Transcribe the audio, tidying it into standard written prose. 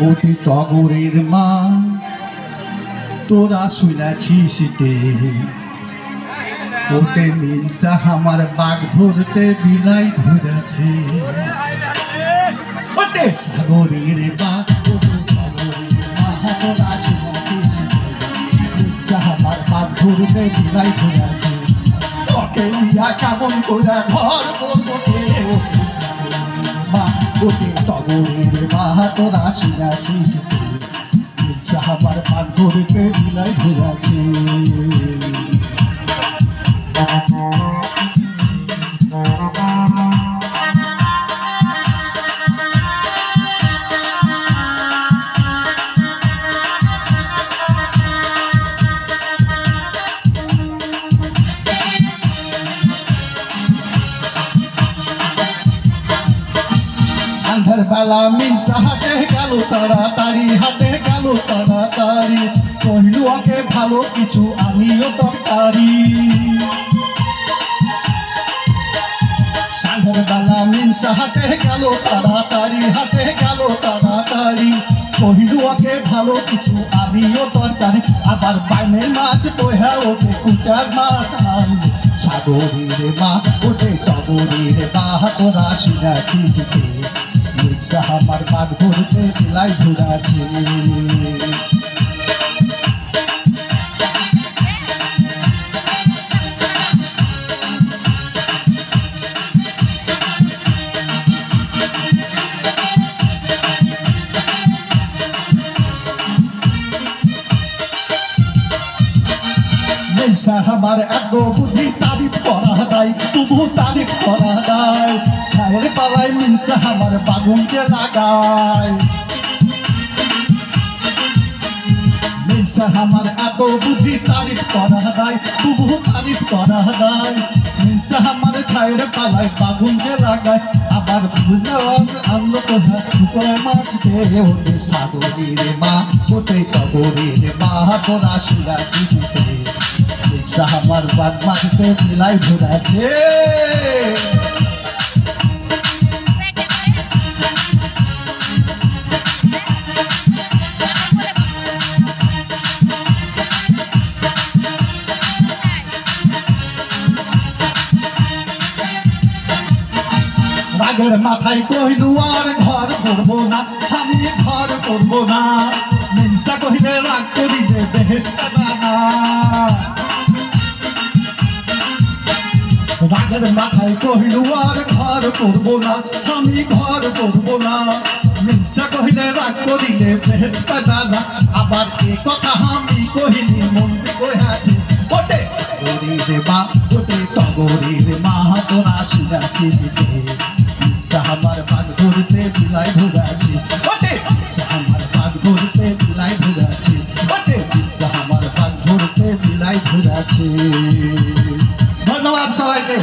ওটি টগরের মা তোরা শুনেছিস তে ওতে মিনসা আমার বাঘ ধরতে বিলাই ধরেছে ওতে সাগরের বাঘ তোরা শুনেছিস মিনসা আমার বাঘ ধরতে বিলাই ধরেছে ওকে নিয়া কেমন করে ঘর বলতে ওতে সাগরের মা ওতে সাগরের মা তোরা শুনেছিস আমার বাঘ ধরতে বিলাই ধরেছে সন্ধ্যার বেলা মিনসা হাটে গেল তাড়াতাড়ি হাটে গেল তাড়াতাড়ি কহিল আগে ভালো কিছু আমিও তরকারি সন্ধ্যার বেলা মিনসা হাটে গেল তাড়াতাড়ি হাটে গেল তাড়াতাড়ি কহিল আগে ভালো কিছু আমিও তরকারি আবার বাইনের মাছ কইহা ওকে কুচার মাছ আনলো সাগরের মা ওঠে টগরের মা তোরা শুনেছিস আমার বাঘ ধরতে বিলাই ধরেছে আমার এত বুদ্ধি তারিফ করা দেয় তবু তারিফ করা দেয় খায়ের পালায় মিনসা আমার বাগুনকে লাগায় মিনসা আমার এত বুদ্ধি তারিফ করা দেয় তবু তারিফ করা দেয় মিনসা আমার ছায়ের পালায় বাগুনকে লাগায় আবার আনলো কোথা শুকর মাছকে ওতে সাগরের মা ওতে টগরের মা তোরা শুনেছিস আমার বাঘ মাটিতে বিলাই ধরেছে রাগের মাথায় কহিলু আর ঘর করবো না আমি ঘর করবো না মিনসা কহিলে রাগ করিলে বেহেশত না রাগের মাথায় কহিলু আর ঘর করবো না আমি ঘর করবো না মিনসা কহিলে রাগ করিলে বেহেশত না আবার এ কথা আমি কহিনি মন কইয়াছে ওতে সাগরের মা ওতে টগরের মা তোরা শুনেছিস মিনসা আমার বাঘ ধরতে বিলাই ধরেছে ওতে আমার বাঘ ধরতে বিলাই ধরেছে ওতে মিনসা আমার বাঘ ধরতে বিলাই ধরেছে ধন্যবাদ সবাইকে।